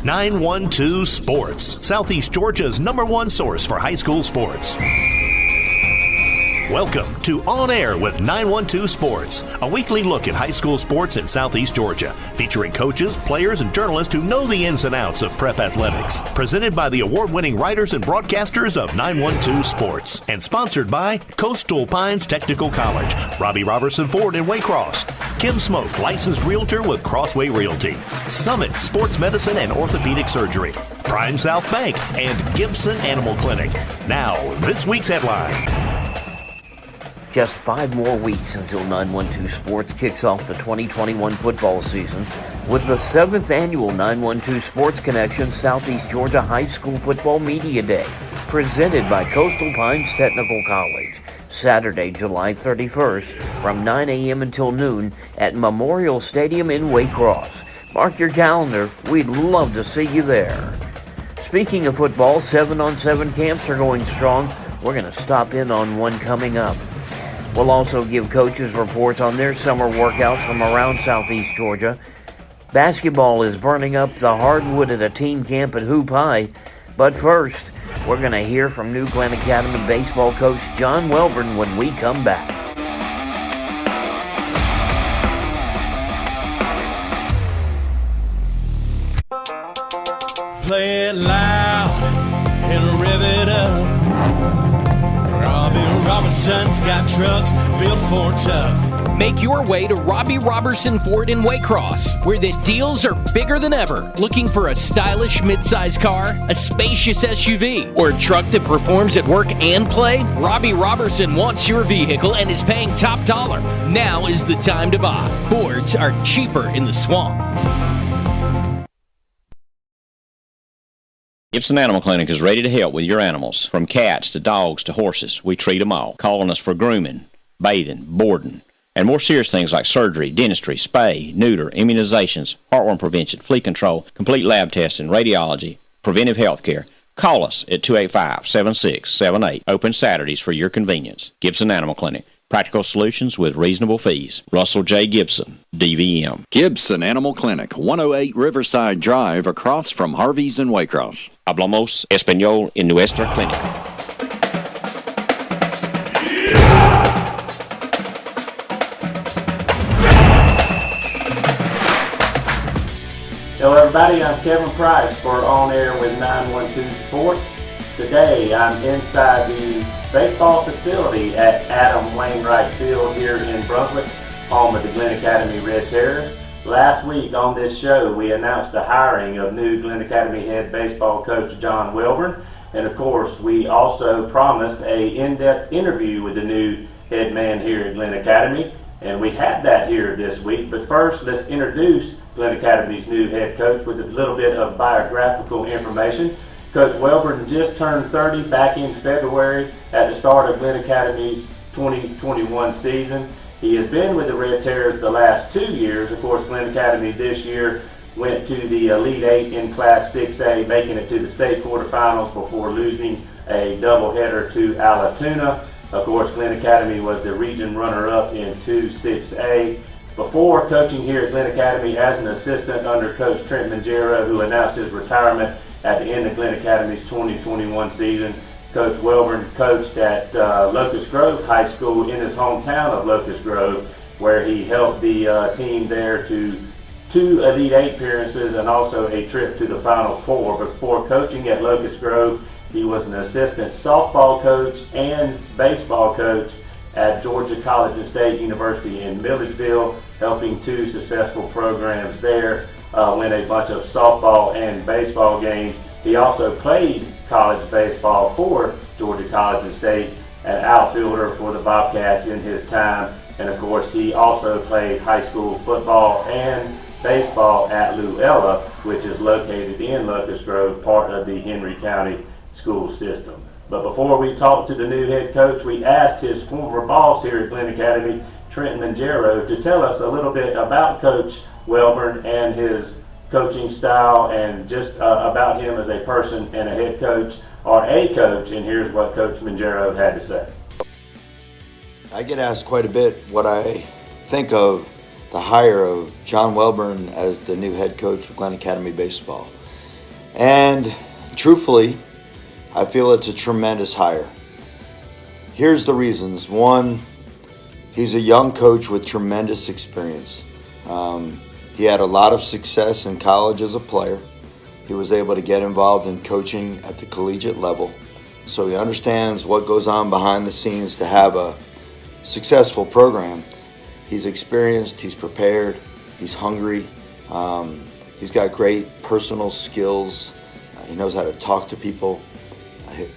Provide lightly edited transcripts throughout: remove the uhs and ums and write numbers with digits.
912 Sports, Southeast Georgia's #1 source for high school sports. Welcome to On Air with 912 Sports, a weekly look at high school sports in Southeast Georgia, featuring coaches, players, and journalists who know the ins and outs of prep athletics. Presented by the award-winning writers and broadcasters of 912 Sports, and sponsored by Coastal Pines Technical College, Robbie Robertson Ford in Waycross, Kim Smoke, licensed realtor with Crossway Realty, Summit Sports Medicine and Orthopedic Surgery, Prime South Bank, and Gibson Animal Clinic. Now, this week's headline. Just 5 more weeks until 912 Sports kicks off the 2021 football season with the 7th annual 912 Sports Connection Southeast Georgia High School Football Media Day, presented by Coastal Pines Technical College, Saturday, July 31st from 9 a.m. until noon at Memorial Stadium in Waycross. Mark your calendar. We'd love to see you there. Speaking of football, 7-on-7 camps are going strong. We're going to stop in on one coming up. We'll also give coaches reports on their summer workouts from around Southeast Georgia. Basketball is burning up the hardwood at a team camp at Hoop High. But first, we're going to hear from New Glenn Academy baseball coach John Welborn when we come back. Play it loud and rev it up. Robbie Robertson's got trucks built for tough. Make your way to Robbie Robertson Ford in Waycross, where the deals are bigger than ever. Looking for a stylish midsize car, a spacious SUV, or a truck that performs at work and play? Robbie Robertson wants your vehicle and is paying top dollar. Now is the time to buy. Fords are cheaper in the swamp. Gibson Animal Clinic is ready to help with your animals. From cats to dogs to horses, we treat them all. Calling us for grooming, bathing, boarding, and more serious things like surgery, dentistry, spay, neuter, immunizations, heartworm prevention, flea control, complete lab testing, radiology, preventive health care. Call us at 285-7678. Open Saturdays for your convenience. Gibson Animal Clinic. Practical solutions with reasonable fees. Russell J. Gibson, DVM. Gibson Animal Clinic, 108 Riverside Drive, across from Harvey's in Waycross. Hablamos español en nuestra clínica. Hello everybody, I'm Kevin Price for On Air with 912 Sports. Today I'm inside the baseball facility at Adam Wainwright Field here in Brunswick, home of the Glenn Academy Red Terrors. Last week on this show we announced the hiring of new Glenn Academy head baseball coach John Welborn, and of course we also promised an in-depth interview with the new head man here at Glenn Academy, and we had that here this week. But first, let's introduce Glenn Academy's new head coach with a little bit of biographical information. Coach Welborn just turned 30 back in February at the start of Glenn Academy's 2021 season. He has been with the Red Terrors the last 2 years. Of course, Glenn Academy this year went to the Elite Eight in Class 6A, making it to the state quarterfinals before losing a doubleheader to Allatoona. Of course, Glenn Academy was the region runner-up in 2-6A. Before coaching here at Glenn Academy as an assistant under Coach Trent Mangiero, who announced his retirement at the end of Glenn Academy's 2021 season, Coach Welborn coached at Locust Grove High School in his hometown of Locust Grove, where he helped the team there to 2 Elite Eight appearances and also a trip to the Final Four. Before coaching at Locust Grove, he was an assistant softball coach and baseball coach at Georgia College and State University in Milledgeville, helping 2 successful programs there win a bunch of softball and baseball games. He also played college baseball for Georgia College and State, an outfielder for the Bobcats in his time, and of course he also played high school football and baseball at Luella, which is located in Locust Grove, part of the Henry County school system. But before we talk to the new head coach, we asked his former boss here at Glenn Academy, Trent Mangiero, to tell us a little bit about Coach Welborn and his coaching style, and just about him as a person and a head coach, or a coach. And here's what Coach Mangiero had to say. I get asked quite a bit what I think of the hire of John Welborn as the new head coach of Glenn Academy Baseball. And truthfully, I feel it's a tremendous hire. Here's the reasons. One, he's a young coach with tremendous experience. He had a lot of success in college as a player. He was able to get involved in coaching at the collegiate level. So he understands what goes on behind the scenes to have a successful program. He's experienced, he's prepared, he's hungry. He's got great personal skills. He knows how to talk to people.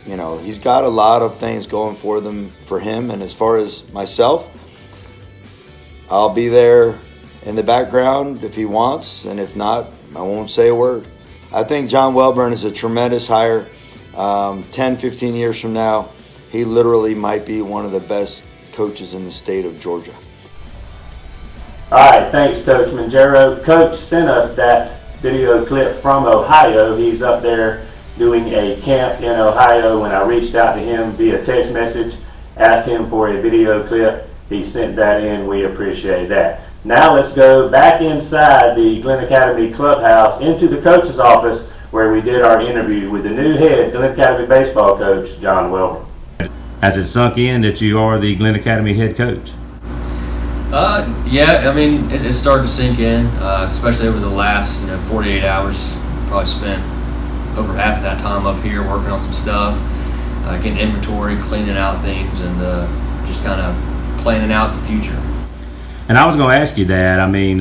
He's got a lot of things going for him. And as far as myself, I'll be there in the background if he wants, and if not, I won't say a word. I think John Welbourn is a tremendous hire. 10, 15 years from now, he literally might be one of the best coaches in the state of Georgia. All right, thanks, Coach Mangero. Coach sent us that video clip from Ohio. He's up there doing a camp in Ohio. When I reached out to him via text message, asked him for a video clip, he sent that in. We appreciate that. Now let's go back inside the Glenn Academy clubhouse into the coach's office where we did our interview with the new head Glenn Academy baseball coach, John Welbourn. Has it sunk in that you are the Glenn Academy head coach? Yeah, I mean, it's starting to sink in, especially over the last 48 hours. Probably spent over half of that time up here working on some stuff, getting inventory, cleaning out things, and just kind of planning out the future. And I was going to ask you that. I mean,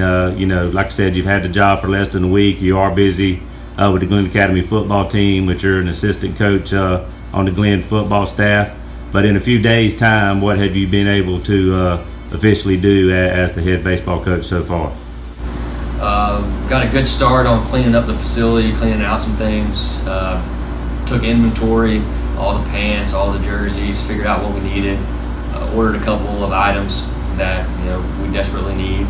like I said, you've had the job for less than a week. You are busy with the Glenn Academy football team, which you're an assistant coach on the Glenn football staff. But in a few days' time, what have you been able to officially do as the head baseball coach so far? Got a good start on cleaning up the facility, cleaning out some things. Took inventory, all the pants, all the jerseys, figured out what we needed. Ordered a couple of items that we desperately need,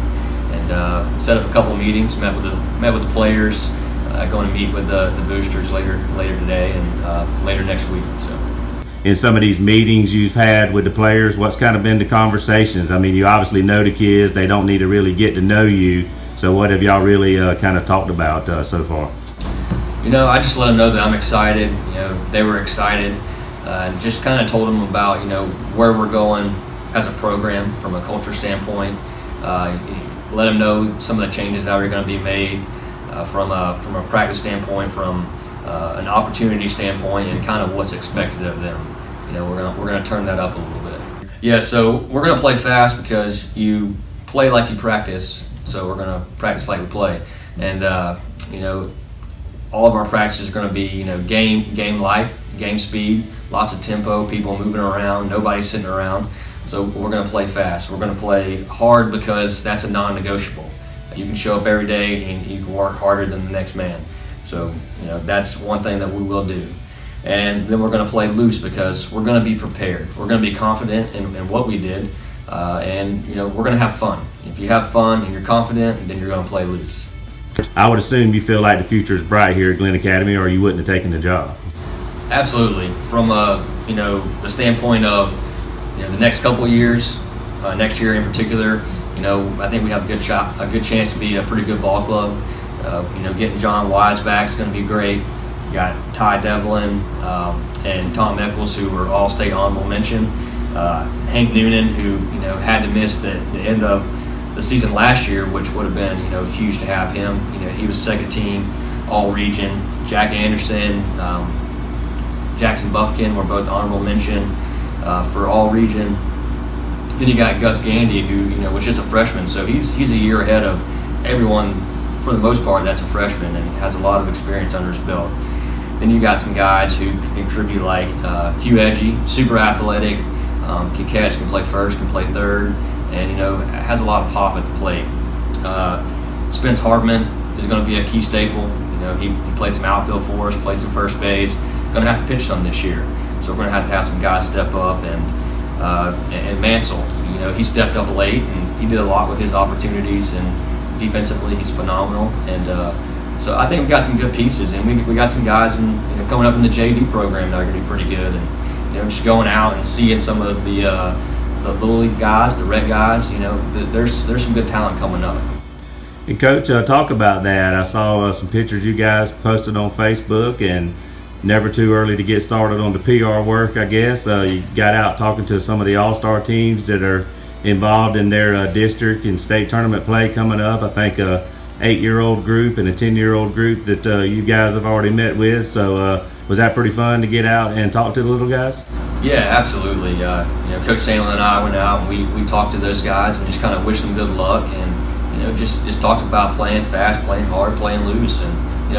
and set up a couple of meetings. Met with the players. Going to meet with the boosters later today and later next week. So. In some of these meetings you've had with the players, what's kind of been the conversations? I mean, you obviously know the kids; they don't need to really get to know you. So, what have y'all really kind of talked about so far? I just let them know that I'm excited. They were excited, and just kind of told them about where we're going as a program from a culture standpoint. Let them know some of the changes that are going to be made from a practice standpoint, from an opportunity standpoint, and kind of what's expected of them. We're gonna turn that up a little bit. Yeah, so we're gonna play fast because you play like you practice. So we're gonna practice like we play, and all of our practices are gonna be game-like, game speed, lots of tempo, people moving around, nobody sitting around. So we're gonna play fast. We're gonna play hard because that's a non-negotiable. You can show up every day and you can work harder than the next man. So that's one thing that we will do. And then we're going to play loose because we're going to be prepared. We're going to be confident in what we did, and we're going to have fun. If you have fun and you're confident, then you're going to play loose. I would assume you feel like the future is bright here at Glenn Academy, or you wouldn't have taken the job. Absolutely. From the standpoint of the next couple of years, next year in particular, I think we have a good chance to be a pretty good ball club. Getting John Wise back is going to be great. We got Ty Devlin and Tom Eccles, who were all state honorable mention. Hank Noonan, who had to miss the end of the season last year, which would have been huge to have him. He was second team all region. Jack Anderson, Jackson Buffkin were both honorable mention for all region. Then you got Gus Gandy, who was just a freshman, so he's a year ahead of everyone for the most part that's a freshman and has a lot of experience under his belt. Then you got some guys who contribute like Hugh Edgy, super athletic, can catch, can play first, can play third, and has a lot of pop at the plate. Spence Hartman is going to be a key staple. He played some outfield for us, played some first base. Going to have to pitch some this year, so we're going to have some guys step up. And Mansell, he stepped up late and he did a lot with his opportunities, and defensively he's phenomenal. And so I think we got some good pieces, and we got some guys coming up in the JV program that are going to be pretty good. And just going out and seeing some of the little league guys, the rec guys, there's some good talent coming up. And Coach, talk about that. I saw some pictures you guys posted on Facebook, and never too early to get started on the PR work, I guess. You got out talking to some of the all-star teams that are involved in their district and state tournament play coming up. I think a 8-year-old group and a 10-year-old group that you guys have already met with. So was that pretty fun to get out and talk to the little guys? Yeah, absolutely. Coach Sandlin and I went out and we talked to those guys and just kind of wished them good luck, and just talked about playing fast, playing hard, playing loose, and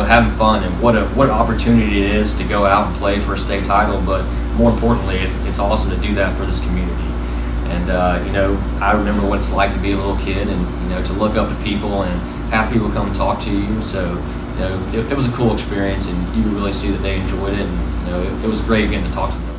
having fun, and what opportunity it is to go out and play for a state title. But more importantly, it's awesome to do that for this community. And I remember what it's like to be a little kid, and to look up to people and have people come and talk to you. So it was a cool experience, and you could really see that they enjoyed it, and it was great getting to talk to them.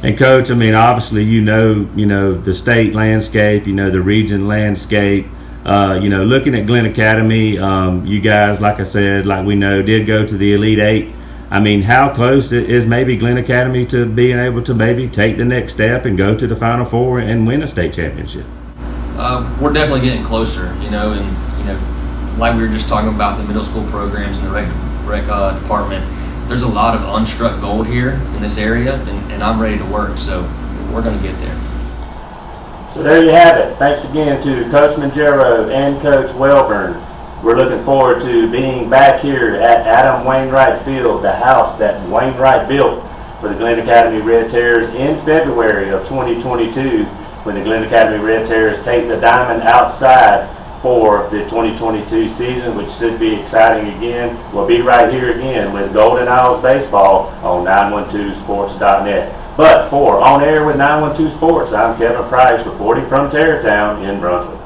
And Coach, I mean, obviously the state landscape, the region landscape. Looking at Glenn Academy, you guys, like I said, like we know, did go to the Elite Eight. I mean, how close is maybe Glenn Academy to being able to maybe take the next step and go to the Final Four and win a state championship? We're definitely getting closer, and like we were just talking about the middle school programs and the rec department. There's a lot of unstruck gold here in this area, and I'm ready to work, so we're going to get there. So there you have it. Thanks again to Coach Mangero and Coach Welburn. We're looking forward to being back here at Adam Wainwright Field, the house that Wainwright built for the Glenn Academy Red Terrors in February of 2022, when the Glenn Academy Red Terrors take the diamond outside for the 2022 season, which should be exciting again. We'll be right here again with Golden Isles Baseball on 912sports.net. But for On Air with 912 Sports, I'm Kevin Price reporting from Tarrytown in Brunswick.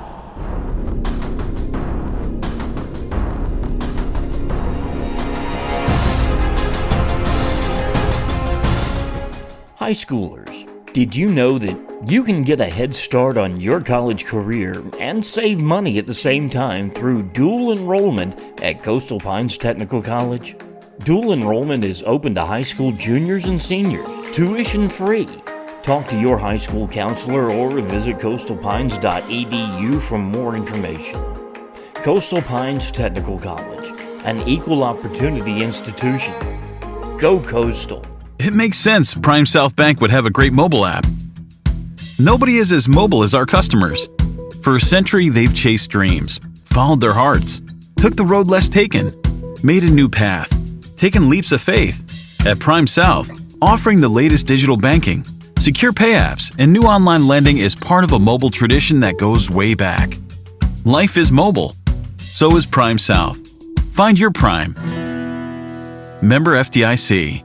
High schoolers, did you know that you can get a head start on your college career and save money at the same time through dual enrollment at Coastal Pines Technical College? Dual enrollment is open to high school juniors and seniors, tuition free. Talk to your high school counselor or visit coastalpines.edu for more information. Coastal Pines Technical College, an equal opportunity institution. Go Coastal. It makes sense Prime South Bank would have a great mobile app. Nobody is as mobile as our customers. For a century, they've chased dreams, followed their hearts, took the road less taken, made a new path, taken leaps of faith. At Prime South, offering the latest digital banking, secure pay apps, and new online lending is part of a mobile tradition that goes way back. Life is mobile. So is Prime South. Find your Prime. Member FDIC.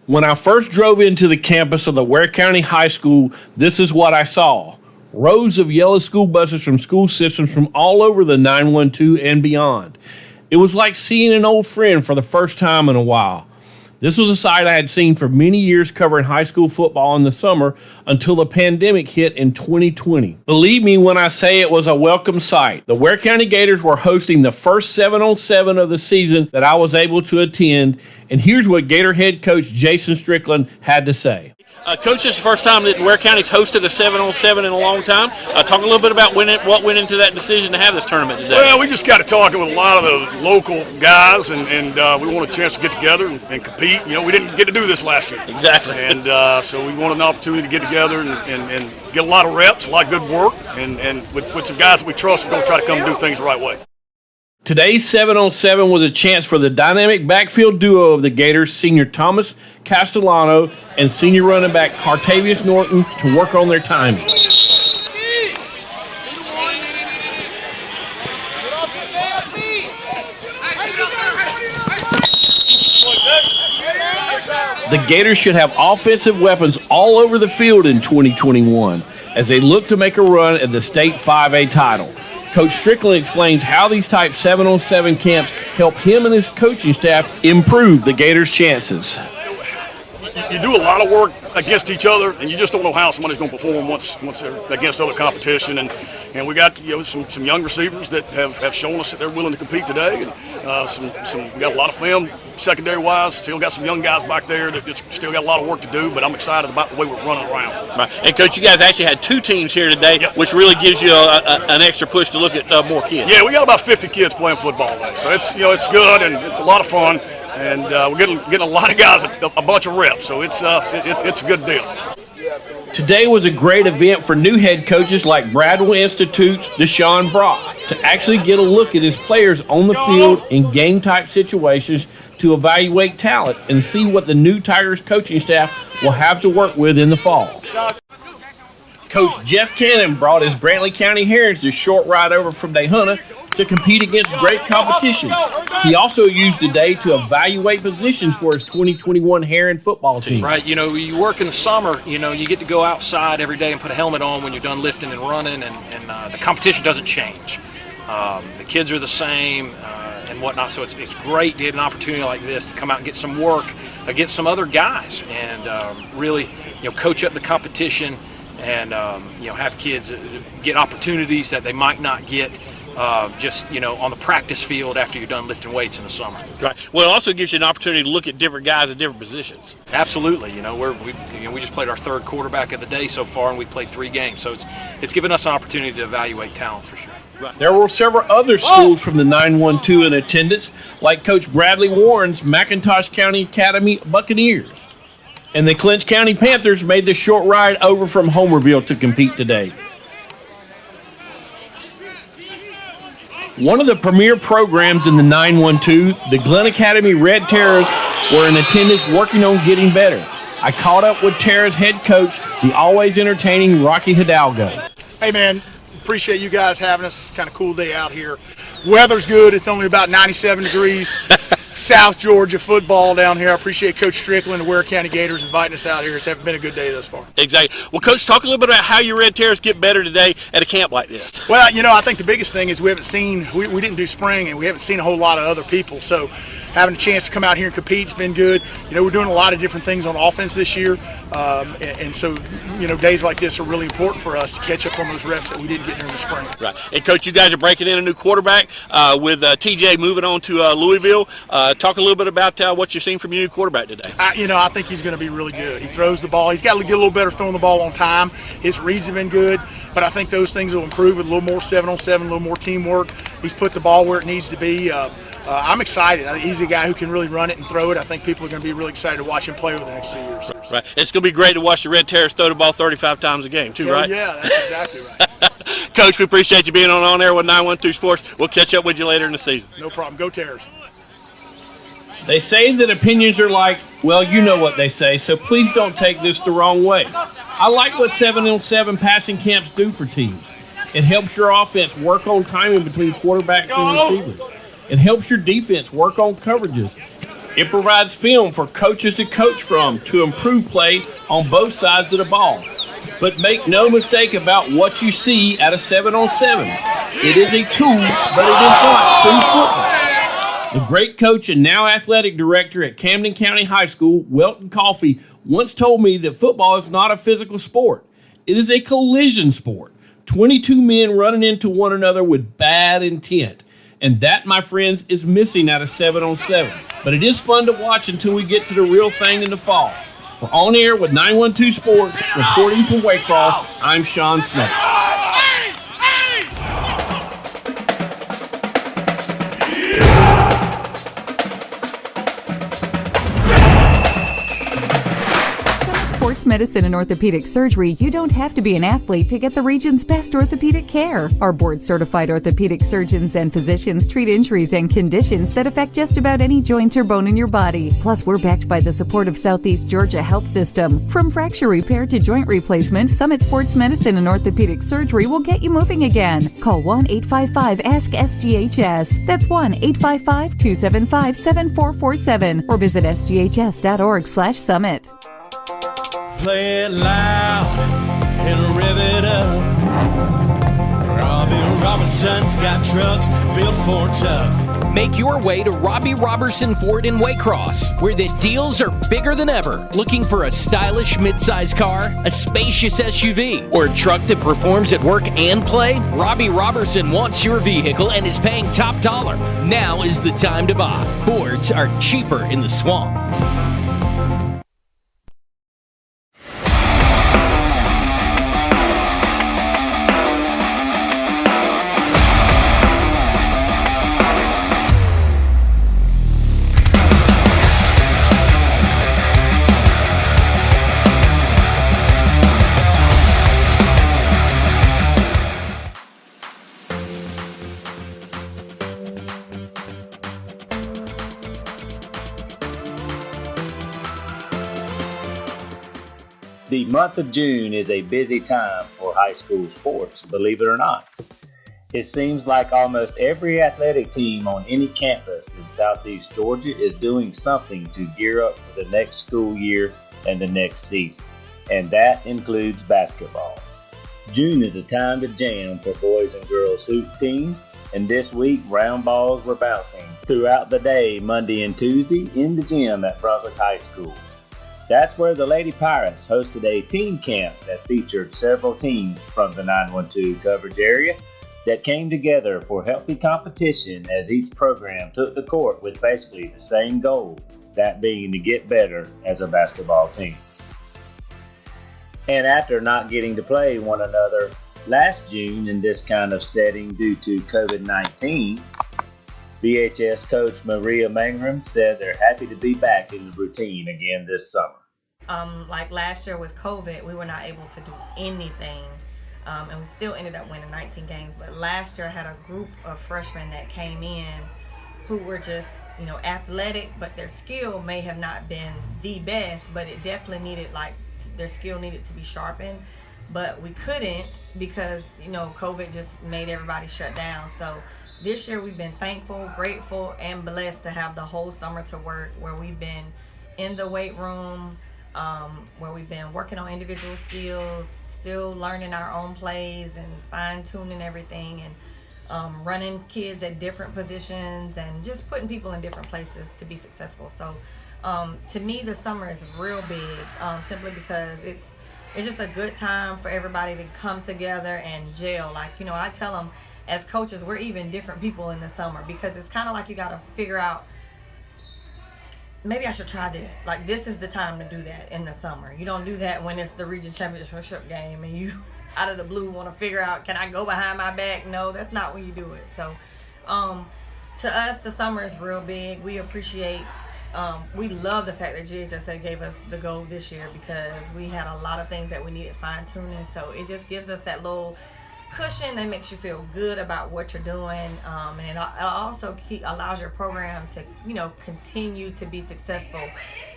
When I first drove into the campus of the Ware County High School, this is what I saw. Rows of yellow school buses from school systems from all over the 912 and beyond. It was like seeing an old friend for the first time in a while. This was a sight I had seen for many years covering high school football in the summer until the pandemic hit in 2020. Believe me when I say it was a welcome sight. The Ware County Gators were hosting the first 7-on-7 of the season that I was able to attend, and here's what Gator head coach Jason Strickland had to say. Coach, this is the first time that Ware County's hosted a 7-on-7 in a long time. Talk a little bit about what went into that decision to have this tournament today. Well, we just got to talking with a lot of the local guys, and we want a chance to get together and compete. We didn't get to do this last year. Exactly. And so we wanted an opportunity to get together and get a lot of reps, a lot of good work, and with some guys that we trust are going to try to come and do things the right way. Today's 7-on-7 was a chance for the dynamic backfield duo of the Gators, senior Thomas Castellano and senior running back Cartavius Norton, to work on their timing. The Gators should have offensive weapons all over the field in 2021 as they look to make a run at the state 5A title. Coach Strickland explains how these type 7-on-7 camps help him and his coaching staff improve the Gators' chances. You do a lot of work against each other, and you just don't know how somebody's going to perform once they're against other competition. And we got some young receivers that have shown us that they're willing to compete today, and we got a lot of film secondary wise. Still got some young guys back there that just still got a lot of work to do, but I'm excited about the way we're running around. Right. And Coach, you guys actually had 2 teams here today, which really gives you an extra push to look at more kids. Yeah, we got about 50 kids playing football today, so it's good and it's a lot of fun, and we're getting a lot of guys a bunch of reps, so it's a good deal. Today was a great event for new head coaches like Bradwell Institute's Deshaun Brock to actually get a look at his players on the field in game-type situations to evaluate talent and see what the new Tigers coaching staff will have to work with in the fall. Coach Jeff Cannon brought his Brantley County Herons the short ride over from Daytona to compete against great competition. He also used the day to evaluate positions for his 2021 Heron football team. Right, you work in the summer, you get to go outside every day and put a helmet on when you're done lifting and running, and the competition doesn't change. The kids are the same and whatnot, so it's great to get an opportunity like this to come out and get some work against some other guys and really coach up the competition and have kids get opportunities that they might not get just on the practice field after you're done lifting weights in the summer. Right. Well, it also gives you an opportunity to look at different guys at different positions. Absolutely. We just played our 3rd quarterback of the day so far, and we've played 3 games, so it's given us an opportunity to evaluate talent for sure. Right. There were several other schools from the 912 in attendance, like Coach Bradley Warren's McIntosh County Academy Buccaneers. And the Clinch County Panthers made the short ride over from Homerville to compete today. One of the premier programs in the 912, the Glen Academy Red Terrors, were in attendance working on getting better. I caught up with Terra's head coach, the always entertaining Rocky Hidalgo. Hey, man, appreciate you guys having us. Kind of cool day out here. Weather's good. It's only about 97 degrees. South Georgia football down here. I appreciate Coach Strickland and Ware County Gators inviting us out here. It's been a good day thus far. Exactly. Well, Coach, talk a little bit about how your Red Terrors get better today at a camp like this. Well, I think the biggest thing is we didn't do spring, and we haven't seen a whole lot of other people. So having a chance to come out here and compete has been good. We're doing a lot of different things on offense this year. And so, days like this are really important for us to catch up on those reps that we didn't get during the spring. Right. And, Coach, you guys are breaking in a new quarterback with TJ moving on to Louisville. Talk a little bit about what you've seen from your new quarterback today. I think he's going to be really good. He throws the ball. He's got to get a little better throwing the ball on time. His reads have been good, but I think those things will improve with a little more 7-on-7, a little more teamwork. He's put the ball where it needs to be. I'm excited. He's a guy who can really run it and throw it. I think people are going to be really excited to watch him play over the next 2 years. Right. It's going to be great to watch the Red Terrors throw the ball 35 times a game, too, right? Yeah, that's exactly right. Coach, we appreciate you being on air with 912 Sports. We'll catch up with you later in the season. No problem. Go Terrors. They say that opinions are like, well, you know what they say, so please don't take this the wrong way. I like what 7-on-7 passing camps do for teams. It helps your offense work on timing between quarterbacks and receivers. It helps your defense work on coverages. It provides film for coaches to coach from to improve play on both sides of the ball. But make no mistake about what you see at a 7-on-7. It is a tool, but it is not true football. The great coach and now athletic director at Camden County High School, Welton Coffey, once told me that football is not a physical sport. It is a collision sport. 22 men running into one another with bad intent. And that, my friends, is missing out of 7-on-7. But it is fun to watch until we get to the real thing in the fall. For On Air with 912 Sports, reporting from Waycross, I'm Sean Smith. Medicine and Orthopedic Surgery, you don't have to be an athlete to get the region's best orthopedic care. Our board-certified orthopedic surgeons and physicians treat injuries and conditions that affect just about any joint or bone in your body. Plus, we're backed by the support of Southeast Georgia Health System. From fracture repair to joint replacement, Summit Sports Medicine and Orthopedic Surgery will get you moving again. Call 1-855-ASK-SGHS. That's 1-855-275-7447 or visit sghs.org/summit. Play it loud and rev it up. I'll be Robinson's got trucks built for tough. Make your way to Robbie Robertson Ford in Waycross, where the deals are bigger than ever. Looking for a stylish midsize car, a spacious SUV, or a truck that performs at work and play? Robbie Robertson wants your vehicle and is paying top dollar. Now is the time to buy. Fords are cheaper in the swamp. The month of June is a busy time for high school sports, believe it or not. It seems like almost every athletic team on any campus in Southeast Georgia is doing something to gear up for the next school year and the next season, and that includes basketball. June is a time to jam for boys and girls hoop teams, and this week round balls were bouncing throughout the day, Monday and Tuesday, in the gym at Brunswick High School. That's where the Lady Pirates hosted a team camp that featured several teams from the 912 coverage area that came together for healthy competition as each program took the court with basically the same goal, that being to get better as a basketball team. And after not getting to play one another last June in this kind of setting due to COVID-19, BHS coach Maria Mangrum said they're happy to be back in the routine again this summer. Like last year with COVID, we were not able to do anything, and we still ended up winning 19 games. But last year I had a group of freshmen that came in who were just, athletic, but their skill may have not been the best, but it definitely needed, their skill needed to be sharpened. But we couldn't because, COVID just made everybody shut down. So this year we've been thankful, grateful, and blessed to have the whole summer to work, where we've been in the weight room, where we've been working on individual skills, still learning our own plays and fine-tuning everything, and running kids at different positions and just putting people in different places to be successful. So to me, the summer is real big, simply because it's just a good time for everybody to come together and gel. I tell them, as coaches, we're even different people in the summer, because it's kind of like you got to figure out, maybe I should try this. This is the time to do that in the summer. You don't do that when it's the region championship game and you out of the blue want to figure out, can I go behind my back? No, that's not when you do it. So to us, the summer is real big. We appreciate, we love the fact that GHSA gave us the gold this year, because we had a lot of things that we needed fine-tuning. So it just gives us that little cushion that makes you feel good about what you're doing, and it also allows your program to continue to be successful,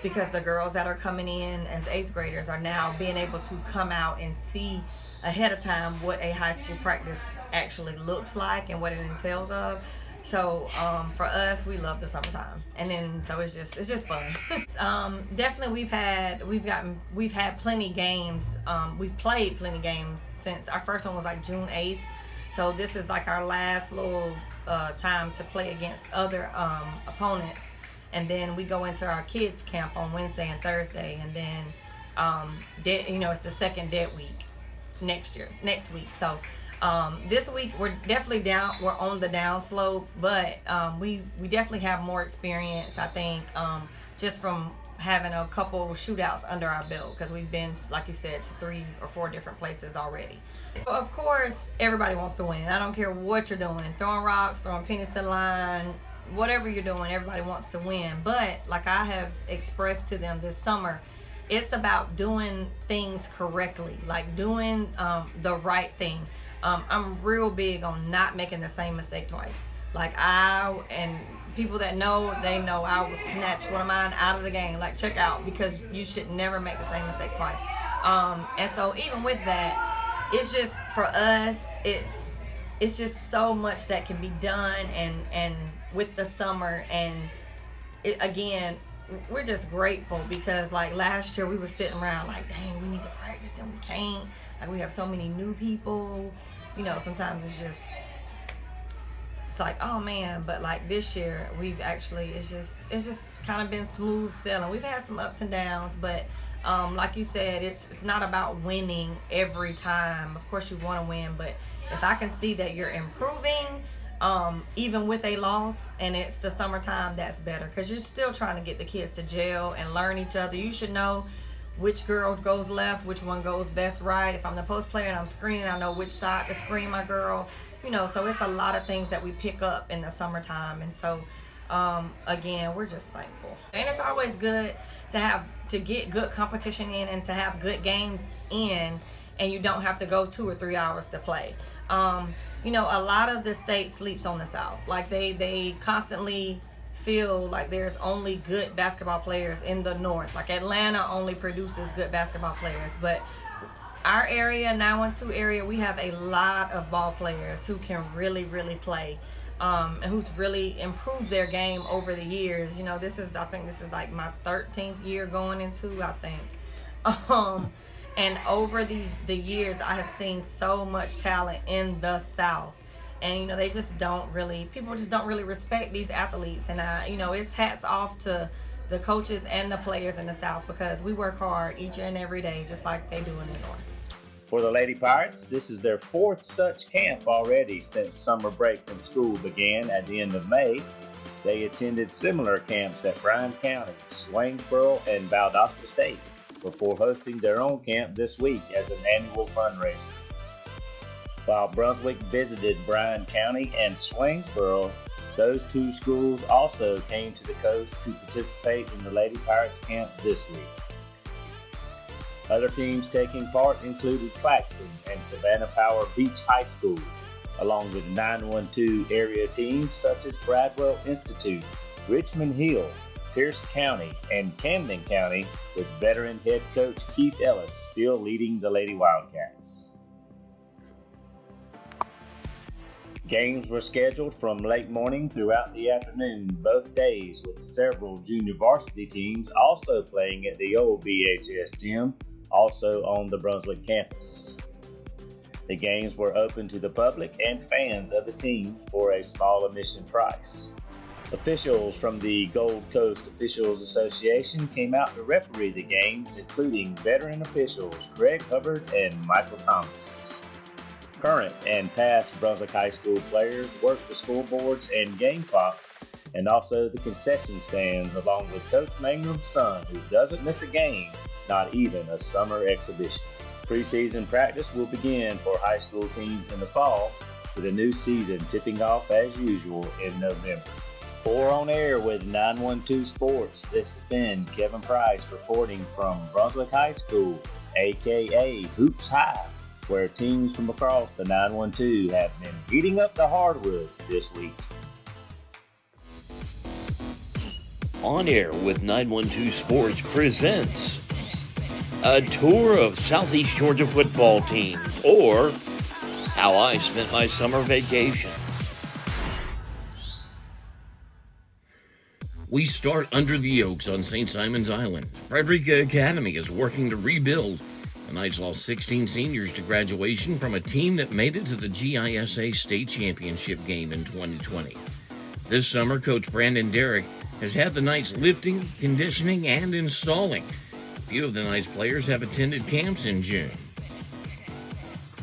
because the girls that are coming in as 8th graders are now being able to come out and see ahead of time what a high school practice actually looks like and what it entails of. So for us, we love the summertime, and then so it's just fun. Definitely we've had plenty games. We've played plenty games since our first one was June 8th. So this is our last little time to play against other opponents, and then we go into our kids camp on Wednesday and Thursday, and then it's the second dead week next week. So this week we're definitely down. We're on the down slope, but we definitely have more experience, I think, just from having a couple shootouts under our belt, because we've been, like you said, to 3 or 4 different places already. So of course, everybody wants to win. I don't care what you're doing, throwing rocks, throwing pennies to the line, whatever you're doing, everybody wants to win. But like I have expressed to them this summer, it's about doing things correctly, doing the right thing. I'm real big on not making the same mistake twice. And people that know, they know I will snatch one of mine out of the game, check out, because you should never make the same mistake twice. And so even with that, it's just, for us, it's just so much that can be done, and with the summer, and again, we're just grateful, because last year we were sitting around dang, we need to practice and we can't. We have so many new people, sometimes it's just it's like, oh man, but like this year we've actually, it's just kind of been smooth sailing. We've had some ups and downs, but like you said, it's not about winning every time. Of course you want to win, but if I can see that you're improving, even with a loss, and it's the summertime, that's better, because you're still trying to get the kids to gel and learn each other. You should know which girl goes left, which one goes best right. If I'm the post player and I'm screening, I know which side to screen my girl. So it's a lot of things that we pick up in the summertime. And so, again, we're just thankful. And it's always good to get good competition in and to have good games in, and you don't have to go 2 or 3 hours to play. A lot of the state sleeps on the South. Like they constantly feel like there's only good basketball players in the North. Like Atlanta only produces good basketball players, but our area, 912 area, we have a lot of ball players who can really, really play, and who's really improved their game over the years. I think this is like my 13th year going into, I think. And over the years, I have seen so much talent in the South. And, people just don't really respect these athletes. And, it's hats off to the coaches and the players in the South, because we work hard each and every day, just like they do in the North. For the Lady Pirates, this is their 4th such camp already since summer break from school began at the end of May. They attended similar camps at Bryan County, Swainsboro, and Valdosta State before hosting their own camp this week as an annual fundraiser. While Brunswick visited Bryan County and Swainsboro, those 2 schools also came to the coast to participate in the Lady Pirates camp this week. Other teams taking part included Claxton and Savannah Power Beach High School, along with 912 area teams such as Bradwell Institute, Richmond Hill, Pierce County, and Camden County, with veteran head coach Keith Ellis still leading the Lady Wildcats. Games were scheduled from late morning throughout the afternoon both days, with several junior varsity teams also playing at the old BHS gym, also on the Brunswick campus. The games were open to the public and fans of the team for a small admission price. Officials from the Gold Coast Officials Association came out to referee the games, including veteran officials Craig Hubbard and Michael Thomas. Current and past Brunswick High School players work the scoreboards and game clocks, and also the concession stands, along with Coach Mangum's son, who doesn't miss a game, not even a summer exhibition. Preseason practice will begin for high school teams in the fall, with a new season tipping off as usual in November. For On Air with 912 Sports, this has been Kevin Price reporting from Brunswick High School, aka Hoops High, where teams from across the 912 have been heating up the hardwood this week. On Air with 912 Sports presents a tour of Southeast Georgia football teams, or how I spent my summer vacation. We start under the Oaks on St. Simon's Island. Frederica Academy is working to rebuild. The Knights lost 16 seniors to graduation from a team that made it to the GISA state championship game in 2020. This summer, Coach Brandon Derrick has had the Knights lifting, conditioning, and installing. A few of the Knights players have attended camps in June.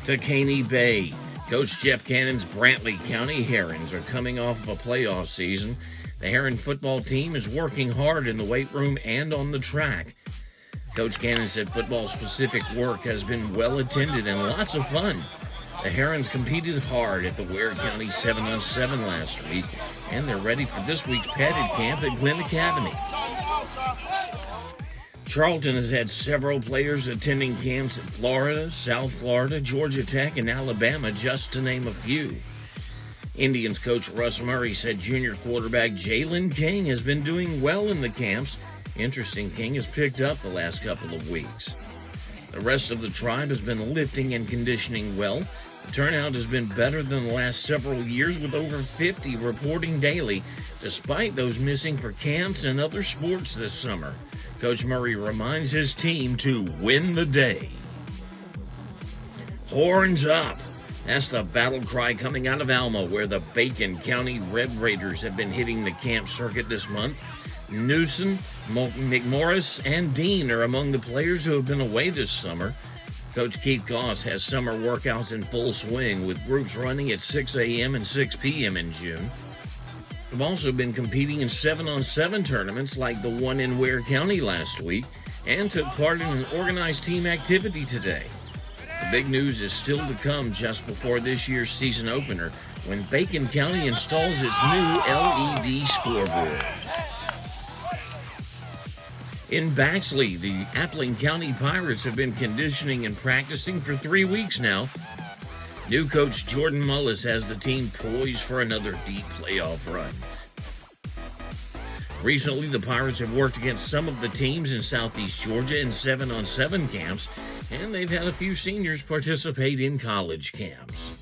To Caney Bay, Coach Jeff Cannon's Brantley County Herons are coming off of a playoff season. The Heron football team is working hard in the weight room and on the track. Coach Cannon said football-specific work has been well attended and lots of fun. The Herons competed hard at the Ware County 7-on-7 last week, and they're ready for this week's padded camp at Glenn Academy. Charlton has had several players attending camps in Florida, South Florida, Georgia Tech, and Alabama, just to name a few. Indians coach Russ Murray said junior quarterback Jalen King has been doing well in the camps. Interesting, King has picked up the last couple of weeks. The rest of the tribe has been lifting and conditioning well. The turnout has been better than the last several years, with over 50 reporting daily, despite those missing for camps and other sports this summer. Coach Murray reminds his team to win the day. Horns up! That's the battle cry coming out of Alma, where the Bacon County Red Raiders have been hitting the camp circuit this month. Newsom, McMorris, and Dean are among the players who have been away this summer. Coach Keith Goss has summer workouts in full swing, with groups running at 6 a.m. and 6 p.m. in June. We've also been competing in 7-on-7 tournaments like the one in Ware County last week, and took part in an organized team activity today. The big news is still to come just before this year's season opener, when Bacon County installs its new LED scoreboard. In Baxley, the Appling County Pirates have been conditioning and practicing for 3 weeks now. New coach Jordan Mullis has the team poised for another deep playoff run. Recently, the Pirates have worked against some of the teams in Southeast Georgia in 7-on-7 camps, and they've had a few seniors participate in college camps.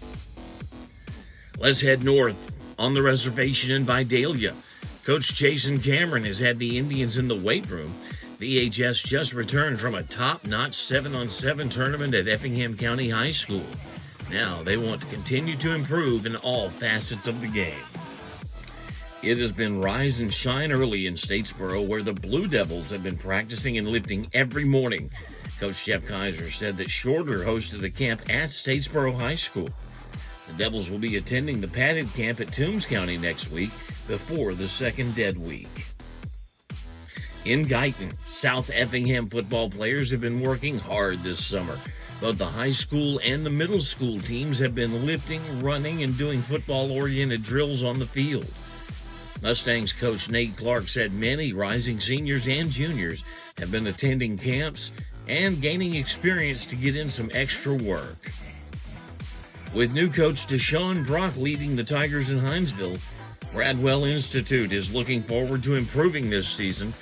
Let's head north on the reservation in Vidalia. Coach Jason Cameron has had the Indians in the weight room. VHS just returned from a top-notch 7-on-7 tournament at Effingham County High School. Now they want to continue to improve in all facets of the game. It has been rise and shine early in Statesboro, where the Blue Devils have been practicing and lifting every morning. Coach Jeff Kaiser said that Shorter hosted a camp at Statesboro High School. The Devils will be attending the padded camp at Toombs County next week before the second dead week. In Guyton, South Effingham football players have been working hard this summer. Both the high school and the middle school teams have been lifting, running, and doing football-oriented drills on the field. Mustangs coach Nate Clark said many rising seniors and juniors have been attending camps and gaining experience to get in some extra work. With new coach Deshaun Brock leading the Tigers in Hinesville, Bradwell Institute is looking forward to improving this season.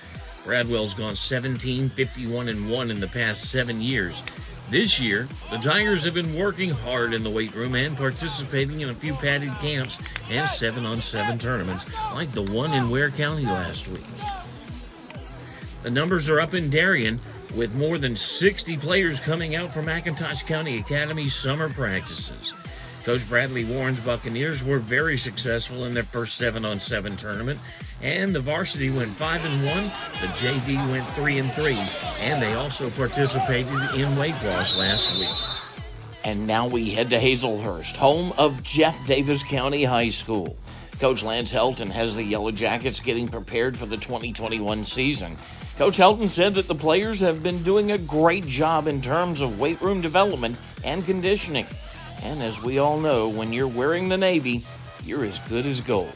Bradwell's gone 17-51-1 in the past 7 years. This year, the Tigers have been working hard in the weight room and participating in a few padded camps and 7-on-7 tournaments like the one in Ware County last week. The numbers are up in Darien, with more than 60 players coming out from McIntosh County Academy's summer practices. Coach Bradley Warren's Buccaneers were very successful in their first 7-on-7 tournament, and the varsity went 5-1, the JV went 3-3, and they also participated in Waycross last week. And now we head to Hazelhurst, home of Jeff Davis County High School. Coach Lance Helton has the Yellow Jackets getting prepared for the 2021 season. Coach Helton said that the players have been doing a great job in terms of weight room development and conditioning. And as we all know, when you're wearing the Navy, you're as good as gold.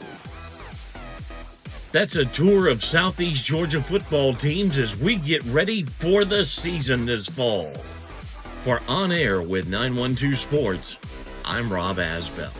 That's a tour of Southeast Georgia football teams as we get ready for the season this fall. For On Air with 912 Sports, I'm Rob Asbell.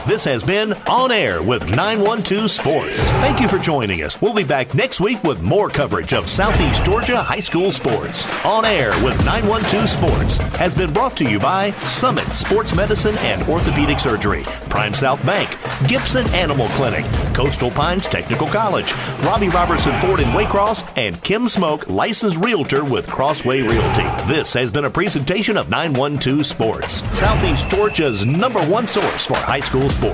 This has been On Air with 912 Sports. Thank you for joining us. We'll be back next week with more coverage of Southeast Georgia high school sports. On Air with 912 Sports has been brought to you by Summit Sports Medicine and Orthopedic Surgery, Prime South Bank, Gibson Animal Clinic, Coastal Pines Technical College, Robbie Robertson Ford in Waycross, and Kim Smoke, licensed realtor with Crossway Realty. This has been a presentation of 912 Sports, Southeast Georgia's #1 source for high school sports.